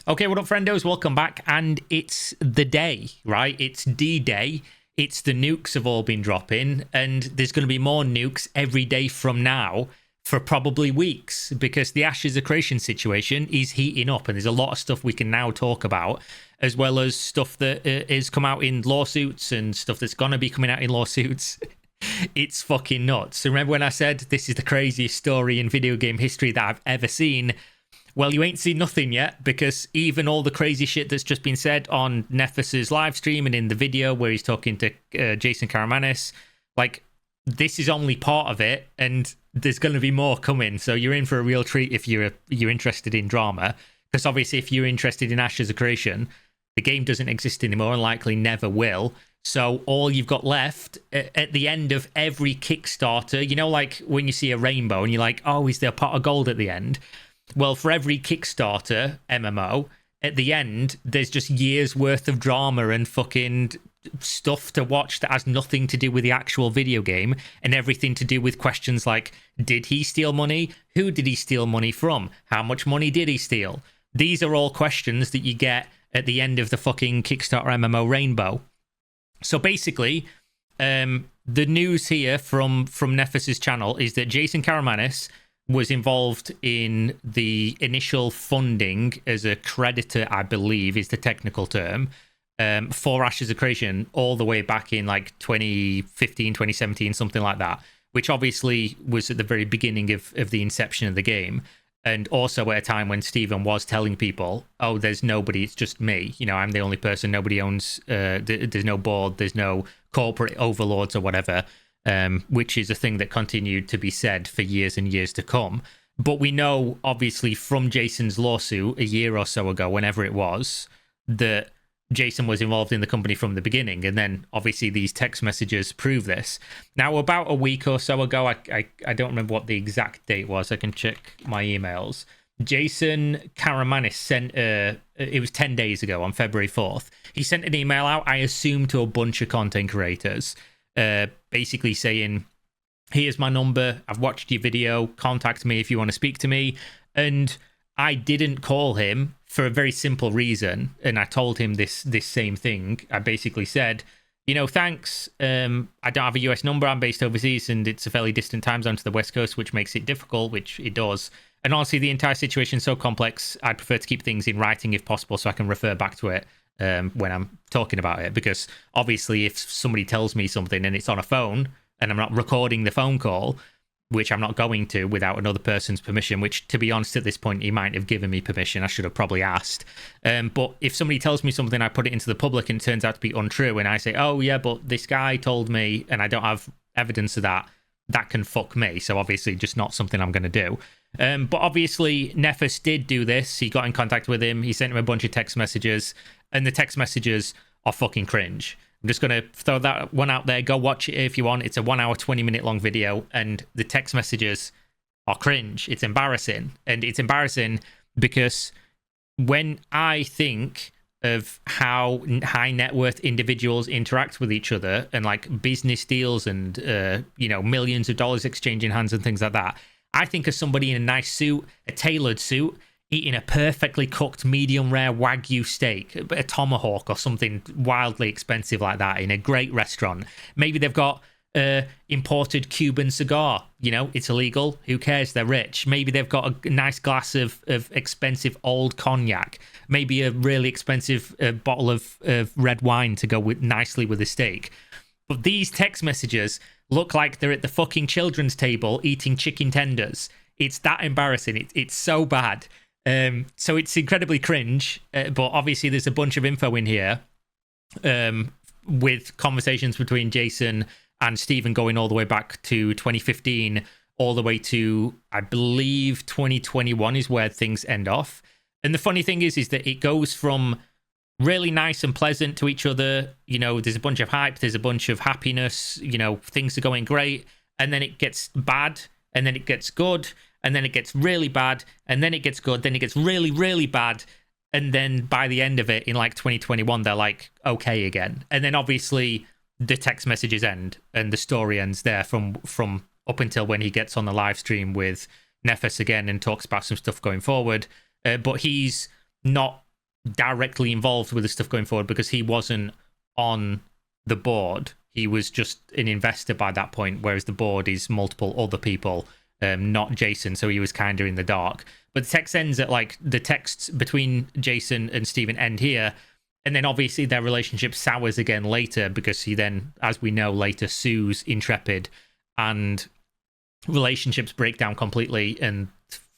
Okay, what up, friendos? Welcome back. And it's the day, right? It's D-Day. It's the nukes have all been dropping, and there's going to be more nukes every day from now for probably weeks, because the Ashes of Creation situation is heating up, and there's a lot of stuff we can now talk about, as well as stuff that is come out in lawsuits and stuff that's going to be coming out in lawsuits. It's fucking nuts. So remember when I said this is the craziest story in video game history that I've ever seen? Well, you ain't seen nothing yet, because even all the crazy shit that's just been said on Nefes's live stream and in the video where he's talking to Jason Karamanis, like, this is only part of it, and there's going to be more coming. So you're in for a real treat if you're interested in drama, because obviously if you're interested in Ashes of Creation, the game doesn't exist anymore and likely never will. So all you've got left at the end of every Kickstarter, you know, like when you see a rainbow and you're like, oh, is there a pot of gold at the end? Well, for every Kickstarter MMO, at the end, there's just years worth of drama and fucking stuff to watch that has nothing to do with the actual video game, and everything to do with questions like, did he steal money? Who did he steal money from? How much money did he steal? These are all questions that you get at the end of the fucking Kickstarter MMO rainbow. So basically, the news here from Nefes's channel is that Jason Karamanis was involved in the initial funding as a creditor, I believe is the technical term, for Ashes of Creation all the way back in like 2015, 2017, something like that, which obviously was at the very beginning of the inception of the game. And also at a time when Steven was telling people, oh, there's nobody, it's just me. You know, I'm the only person, nobody owns, there's no board, there's no corporate overlords or whatever. Which is a thing that continued to be said for years and years to come. But we know, obviously, from Jason's lawsuit a year or so ago, whenever it was, that Jason was involved in the company from the beginning. And then, obviously, these text messages prove this. Now, about a week or so ago, I don't remember what the exact date was. I can check my emails. Jason Karamanis sent, it was 10 days ago on February 4th. He sent an email out, I assume, to a bunch of content creators. Basically saying, here's my number, I've watched your video, contact me if you want to speak to me. And I didn't call him for a very simple reason, and I told him this same thing. I basically said, you know, thanks, I don't have a US number, I'm based overseas, and it's a fairly distant time zone to the West Coast, which makes it difficult, which it does. And honestly, the entire situation is so complex, I'd prefer to keep things in writing if possible, so I can refer back to it when I'm talking about it, because obviously if somebody tells me something and it's on a phone and I'm not recording the phone call, which I'm not going to without another person's permission, which to be honest at this point he might have given me permission, I should have probably asked, but if somebody tells me something, I put it into the public and it turns out to be untrue, and I say, oh yeah, but this guy told me and I don't have evidence of that, that can fuck me. So obviously just not something I'm going to do. But obviously Nefes did do this. He got in contact with him, he sent him a bunch of text messages, and the text messages are fucking cringe. I'm just going to throw that one out there. Go watch it if you want. It's a 1 hour, 20-minute long video, and the text messages are cringe. It's embarrassing. And it's embarrassing because when I think of how high net worth individuals interact with each other and like business deals and, you know, millions of dollars exchanging hands and things like that, I think of somebody in a nice suit, a tailored suit, eating a perfectly cooked medium rare Wagyu steak, a tomahawk or something wildly expensive like that in a great restaurant. Maybe they've got imported Cuban cigar, you know, it's illegal, who cares, they're rich. Maybe they've got a nice glass of expensive old cognac, maybe a really expensive bottle of red wine to go with nicely with a steak. But these text messages look like they're at the fucking children's table eating chicken tenders. It's that embarrassing. It's so bad. So it's incredibly cringe, but obviously there's a bunch of info in here with conversations between Jason and Steven going all the way back to 2015, all the way to, I believe, 2021 is where things end off. And the funny thing is that it goes from really nice and pleasant to each other. You know, there's a bunch of hype, there's a bunch of happiness, you know, things are going great, and then it gets bad, and then it gets good, and then it gets really bad, and then it gets good, then it gets really, really bad, and then by the end of it, in like 2021, they're like, okay again. And then obviously the text messages end, and the story ends there from up until when he gets on the live stream with Nefes again and talks about some stuff going forward. But he's not directly involved with the stuff going forward because he wasn't on the board. He was just an investor by that point, whereas the board is multiple other people, not Jason. So he was kind of in the dark. But the text ends at like the texts between Jason and Stephen end here. And then obviously their relationship sours again later because he then, as we know, later sues Intrepid and relationships break down completely and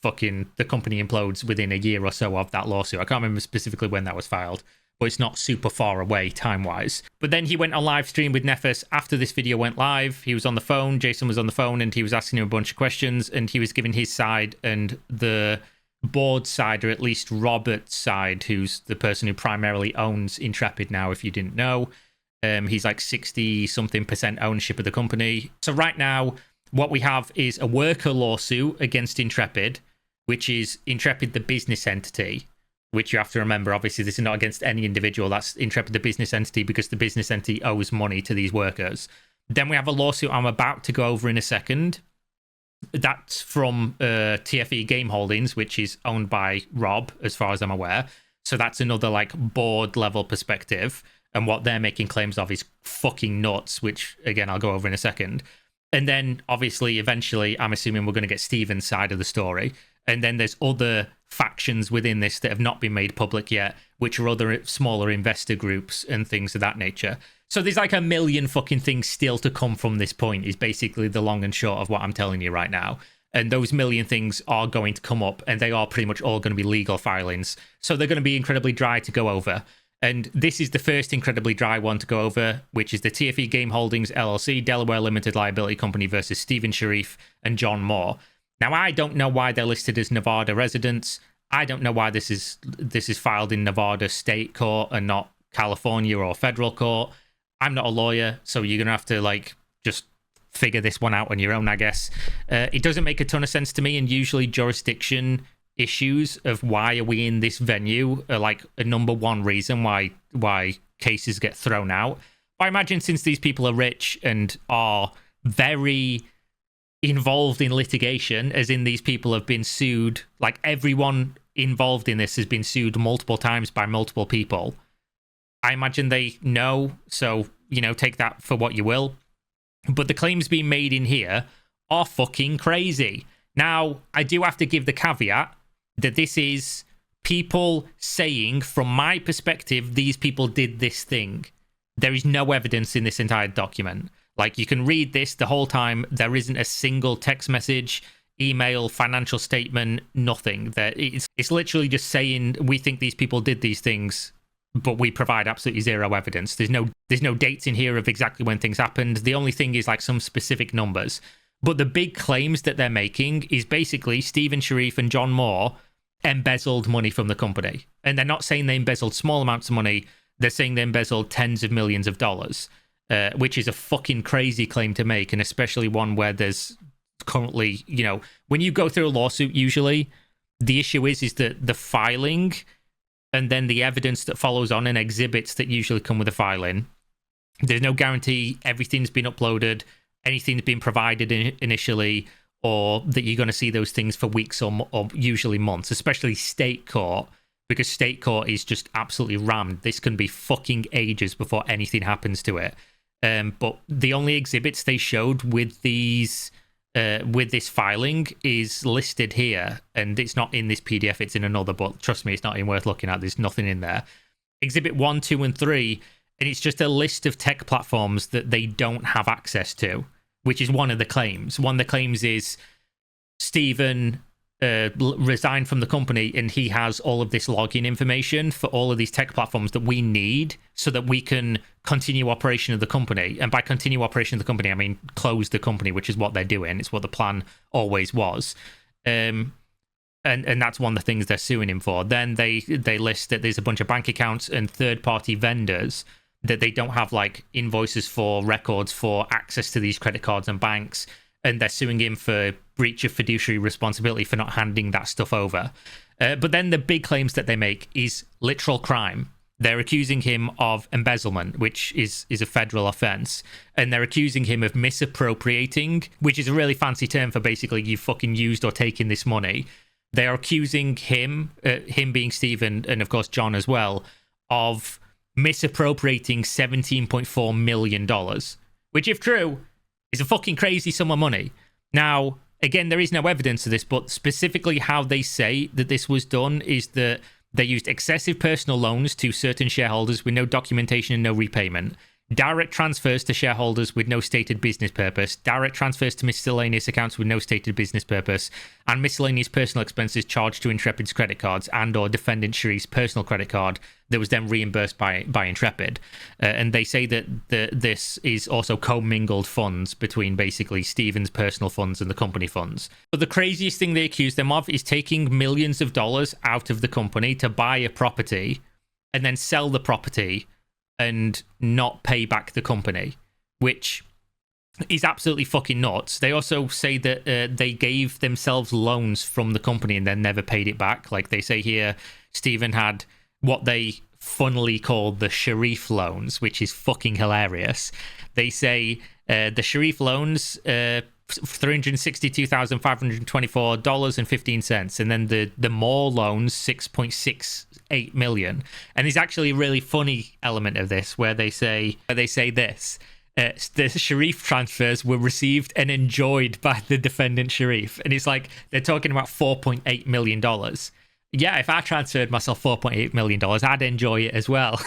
fucking the company implodes within a year or so of that lawsuit. I can't remember specifically when that was filed, but it's not super far away time-wise. But then he went on live stream with Nefes after this video went live. He was on the phone, Jason was on the phone, and he was asking him a bunch of questions, and he was giving his side, and the board side, or at least Robert's side, who's the person who primarily owns Intrepid now, if you didn't know. He's like 60-something% ownership of the company. So right now, what we have is a worker lawsuit against Intrepid, which is Intrepid, the business entity, which you have to remember, obviously, this is not against any individual. That's Intrepid, the business entity, because the business entity owes money to these workers. Then we have a lawsuit I'm about to go over in a second. That's from TFE Game Holdings, which is owned by Rob, as far as I'm aware. So that's another like board level perspective. And what they're making claims of is fucking nuts, which, again, I'll go over in a second. And then, obviously, eventually, I'm assuming we're going to get Steven's side of the story. And then there's other factions within this that have not been made public yet, which are other smaller investor groups and things of that nature. So there's like a million fucking things still to come from this point, is basically the long and short of what I'm telling you right now. And those million things are going to come up, and they are pretty much all going to be legal filings. So they're going to be incredibly dry to go over. And this is the first incredibly dry one to go over, which is the TFE Game Holdings LLC, Delaware Limited Liability Company versus Stephen Sharif and John Moore. Now, I don't know why they're listed as Nevada residents. I don't know why this is filed in Nevada state court and not California or federal court. I'm not a lawyer, so you're going to have to like just figure this one out on your own, I guess. It doesn't make a ton of sense to me, and usually jurisdiction issues of why are we in this venue are like a number one reason why cases get thrown out. But I imagine since these people are rich and are very involved in litigation, as in these people have been sued, like everyone involved in this has been sued multiple times by multiple people, I imagine they know. So, you know, take that for what you will. But the claims being made in here are fucking crazy. Now, I do have to give the caveat that this is people saying, from my perspective, these people did this thing. There is no evidence in this entire document. Like, you can read this the whole time. There isn't a single text message, email, financial statement, nothing. It's literally just saying, we think these people did these things, but we provide absolutely zero evidence. There's no dates in here of exactly when things happened. The only thing is like some specific numbers. But the big claims that they're making is basically Stephen Sharif and John Moore embezzled money from the company. And they're not saying they embezzled small amounts of money. They're saying they embezzled tens of millions of dollars. Which is a fucking crazy claim to make, and especially one where there's currently, you know, when you go through a lawsuit, usually the issue is that the filing and then the evidence that follows on and exhibits that usually come with the filing, there's no guarantee everything's been uploaded, anything's been provided initially, or that you're going to see those things for weeks or usually months, especially state court, because state court is just absolutely rammed. This can be fucking ages before anything happens to it. But the only exhibits they showed with these, with this filing is listed here, and it's not in this PDF, it's in another, but trust me, it's not even worth looking at. There's nothing in there. Exhibit 1, 2, and 3, and it's just a list of tech platforms that they don't have access to, which is one of the claims. One of the claims is Stephen resigned from the company, and he has all of this login information for all of these tech platforms that we need so that we can continue operation of the company. And by continue operation of the company, I mean close the company, which is what they're doing. It's what the plan always was. And that's one of the things they're suing him for. Then they list that there's a bunch of bank accounts and third-party vendors that they don't have like invoices for, records for, access to these credit cards and banks, and they're suing him for breach of fiduciary responsibility for not handing that stuff over. But then the big claims that they make is literal crime. They're accusing him of embezzlement, which is a federal offense. And they're accusing him of misappropriating, which is a really fancy term for basically you fucking used or taken this money. They are accusing him, him being Stephen, and of course John as well, of misappropriating $17.4 million, which, if true, is a fucking crazy sum of money. Now, again, there is no evidence of this, but specifically how they say that this was done is that they used excessive personal loans to certain shareholders with no documentation and no repayment, direct transfers to shareholders with no stated business purpose, direct transfers to miscellaneous accounts with no stated business purpose, and miscellaneous personal expenses charged to Intrepid's credit cards and or defendant Sharif's personal credit card that was then reimbursed by Intrepid. And they say that this is also commingled funds between basically Stephen's personal funds and the company funds. But the craziest thing they accuse them of is taking millions of dollars out of the company to buy a property and then sell the property and not pay back the company, which is absolutely fucking nuts. They also say that they gave themselves loans from the company and then never paid it back. Like they say here, Stephen had what they funnily call the Sharif loans, which is fucking hilarious. They say the Sharif loans, $362,524.15, and then the Moore loans, $6.68 million. And there's actually a really funny element of this where they say this. The Sharif transfers were received and enjoyed by the defendant Sharif. And it's like they're talking about $4.8 million. Yeah, if I transferred myself $4.8 million, I'd enjoy it as well,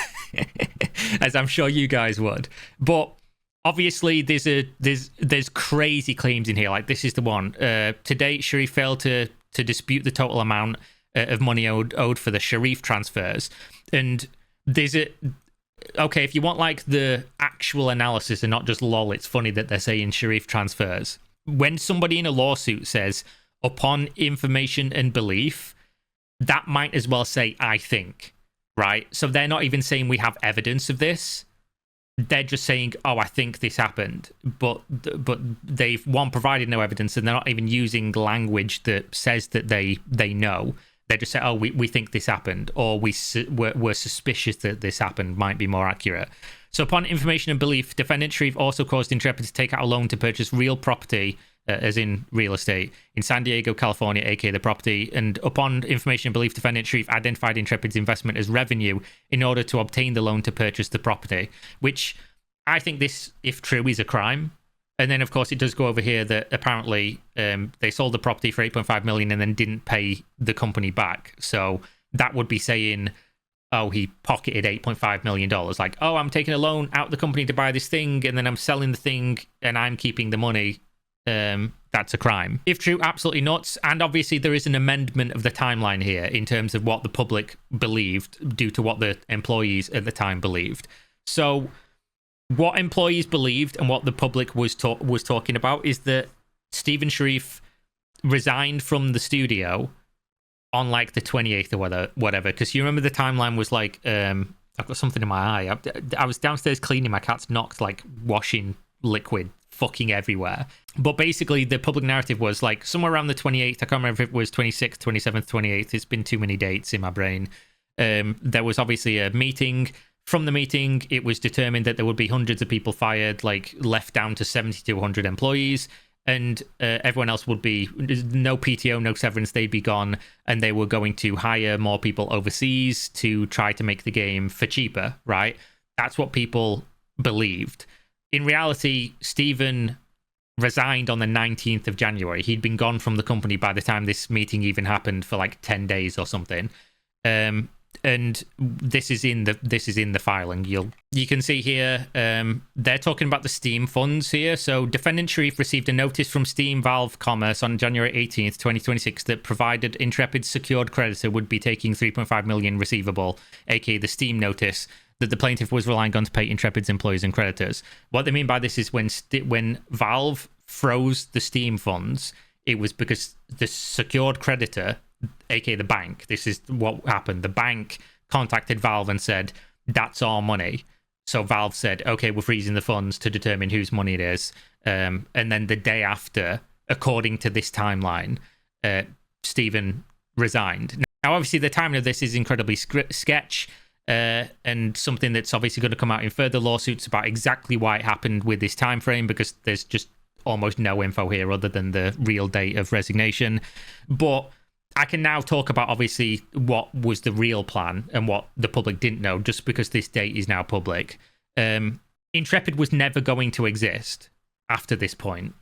as I'm sure you guys would. But obviously, there's crazy claims in here. Like this is the one. To date, Sharif failed to dispute the total amount of money owed for the Sharif transfers. And there's okay, if you want like the actual analysis and not just lol, it's funny that they're saying Sharif transfers. When somebody in a lawsuit says upon information and belief, that might as well say I think, right? So they're not even saying we have evidence of this. They're just saying, oh, I think this happened, but they've provided no evidence, and they're not even using language that says that they know. They just say, oh, we think this happened, or we're suspicious that this happened, might be more accurate. So upon information and belief, defendant Sharif also caused Intrepid to take out a loan to purchase real property, as in real estate, in San Diego, California, aka the property. And upon information and belief, defendant Sharif identified Intrepid's investment as revenue in order to obtain the loan to purchase the property, which I think this, if true, is a crime. And then, of course, it does go over here that apparently they sold the property for $8.5 million and then didn't pay the company back. So that would be saying, oh, he pocketed $8.5 million. Like, oh, I'm taking a loan out the company to buy this thing, and then I'm selling the thing and I'm keeping the money. That's a crime. If true, absolutely nuts. And obviously there is an amendment of the timeline here in terms of what the public believed due to what the employees at the time believed. So what employees believed and what the public was talking about is that Stephen Sharif resigned from the studio on like the 28th or whatever, because you remember the timeline was like, I've got something in my eye. I was downstairs cleaning, my cat's knocked like washing liquid fucking everywhere. But basically the public narrative was like somewhere around the 28th. I can't remember if it was 26th, 27th, 28th. It's been too many dates in my brain. There was obviously a meeting. From the meeting, it was determined that there would be hundreds of people fired, like left down to 70 to 100 employees, and everyone else would be no PTO, no severance. They'd be gone, and they were going to hire more people overseas to try to make the game for cheaper, right? That's what people believed. In reality, Stephen resigned on the 19th of January. He'd been gone from the company by the time this meeting even happened for like 10 days or something. And this is in the filing. You can see here they're talking about the Steam funds here. So defendant Sharif received a notice from Steam Valve Commerce on January 18th, 2026 that provided Intrepid's secured creditor would be taking $3.5 million receivable, aka the Steam notice, that the plaintiff was relying on to pay Intrepid's employees and creditors. What they mean by this is when Valve froze the Steam funds, it was because the secured creditor, aka the bank, this is what happened. The bank contacted Valve and said, that's our money. So Valve said, okay, we're freezing the funds to determine whose money it is. And then the day after, according to this timeline, Stephen resigned. Now, obviously, the timing of this is incredibly sketch. And something that's obviously going to come out in further lawsuits about exactly why it happened with this time frame, because there's just almost no info here other than the real date of resignation. But I can now talk about obviously what was the real plan and what the public didn't know, just because this date is now public. Intrepid was never going to exist after this point.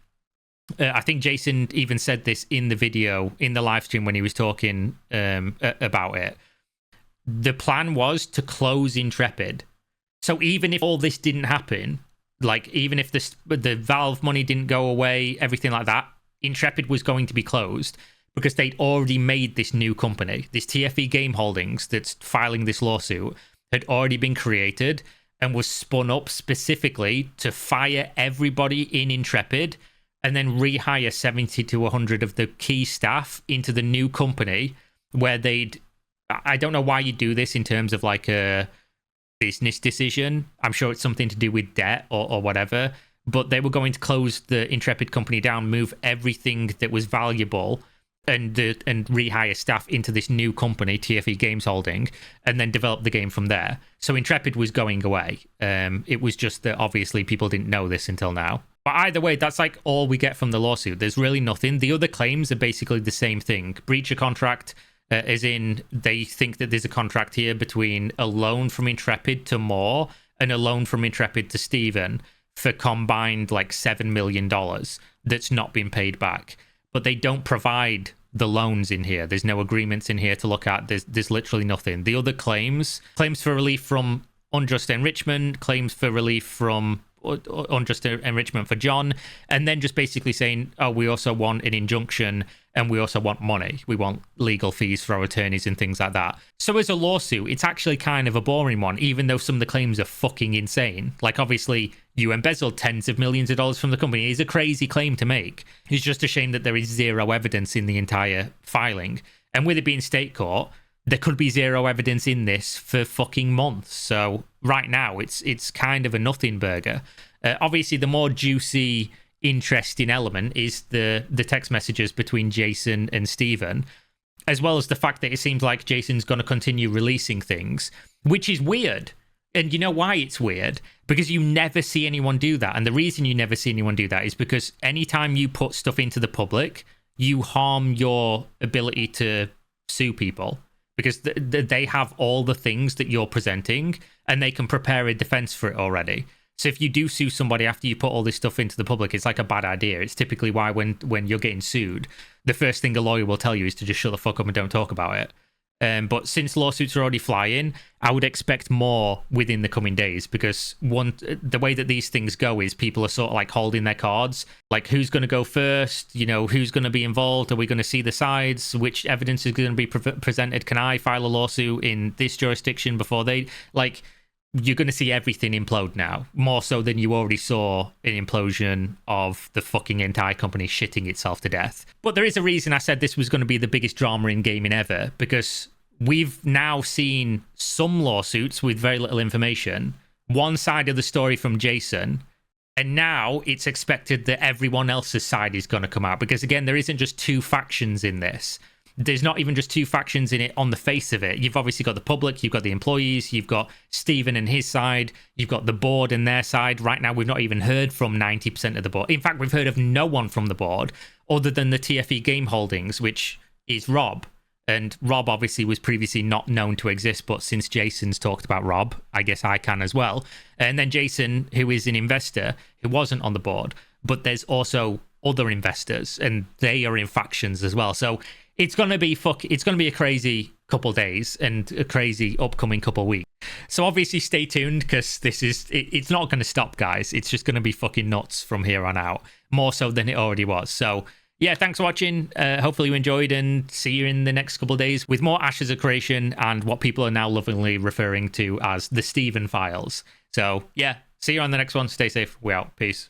I think Jason even said this in the video, in the live stream when he was talking about it. The plan was to close Intrepid. So even if all this didn't happen, like even if the Valve money didn't go away, everything like that, Intrepid was going to be closed because they'd already made this new company. This TFE Game Holdings that's filing this lawsuit had already been created and was spun up specifically to fire everybody in Intrepid and then rehire 70 to 100 of the key staff into the new company where I don't know why you do this in terms of like a business decision. I'm sure it's something to do with debt or whatever, but they were going to close the Intrepid company down, move everything that was valuable and rehire staff into this new company, TFE Games Holding, and then develop the game from there. So Intrepid was going away. It was just that obviously people didn't know this until now. But either way, that's like all we get from the lawsuit. There's really nothing. The other claims are basically the same thing. Breach of contract, as in they think that there's a contract here between a loan from Intrepid to Moore and a loan from Intrepid to Steven for combined like $7 million that's not been paid back. But they don't provide the loans in here. There's no agreements in here to look at. There's literally nothing. The other claims for relief from unjust enrichment, claims for relief from unjust enrichment for John, and then just basically saying, oh, we also want an injunction and we also want money. We want legal fees for our attorneys and things like that. So as a lawsuit, it's actually kind of a boring one, even though some of the claims are fucking insane. Like, obviously, you embezzled tens of millions of dollars from the company. It's a crazy claim to make. It's just a shame that there is zero evidence in the entire filing. And with it being state court, there could be zero evidence in this for fucking months. So right now, it's kind of a nothing burger. Obviously, the more juicy, interesting element is the text messages between Jason and Steven, as well as the fact that it seems like Jason's going to continue releasing things, which is weird. And you know why it's weird? Because you never see anyone do that. And the reason you never see anyone do that is because anytime you put stuff into the public, you harm your ability to sue people. Because they have all the things that you're presenting and they can prepare a defense for it already. So if you do sue somebody after you put all this stuff into the public, it's like a bad idea. It's typically why when you're getting sued, the first thing a lawyer will tell you is to just shut the fuck up and don't talk about it. But since lawsuits are already flying, I would expect more within the coming days, because the way that these things go is people are sort of like holding their cards, like who's going to go first, you know, who's going to be involved, are we going to see the sides, which evidence is going to be presented, can I file a lawsuit in this jurisdiction before they, like, you're going to see everything implode now, more so than you already saw an implosion of the fucking entire company shitting itself to death. But there is a reason I said this was going to be the biggest drama in gaming ever, because we've now seen some lawsuits with very little information, one side of the story from Jason, and now it's expected that everyone else's side is going to come out, because again, there isn't just two factions in this. There's not even just two factions in it on the face of it. You've obviously got the public, you've got the employees, you've got Steven and his side, you've got the board and their side. Right now, we've not even heard from 90% of the board. In fact, we've heard of no one from the board other than the TFE Game Holdings, which is Rob. And Rob obviously was previously not known to exist, but since Jason's talked about Rob, I guess I can as well. And then Jason, who is an investor, who wasn't on the board, but there's also other investors, and they are in factions as well. So it's gonna be a crazy couple days and a crazy upcoming couple weeks. So obviously stay tuned, because it's not going to stop, guys. It's just going to be fucking nuts from here on out, more so than it already was. So yeah, thanks for watching. Hopefully you enjoyed, and see you in the next couple of days with more Ashes of Creation and what people are now lovingly referring to as the Steven Files. So yeah, see you on the next one. Stay safe. We out. Peace.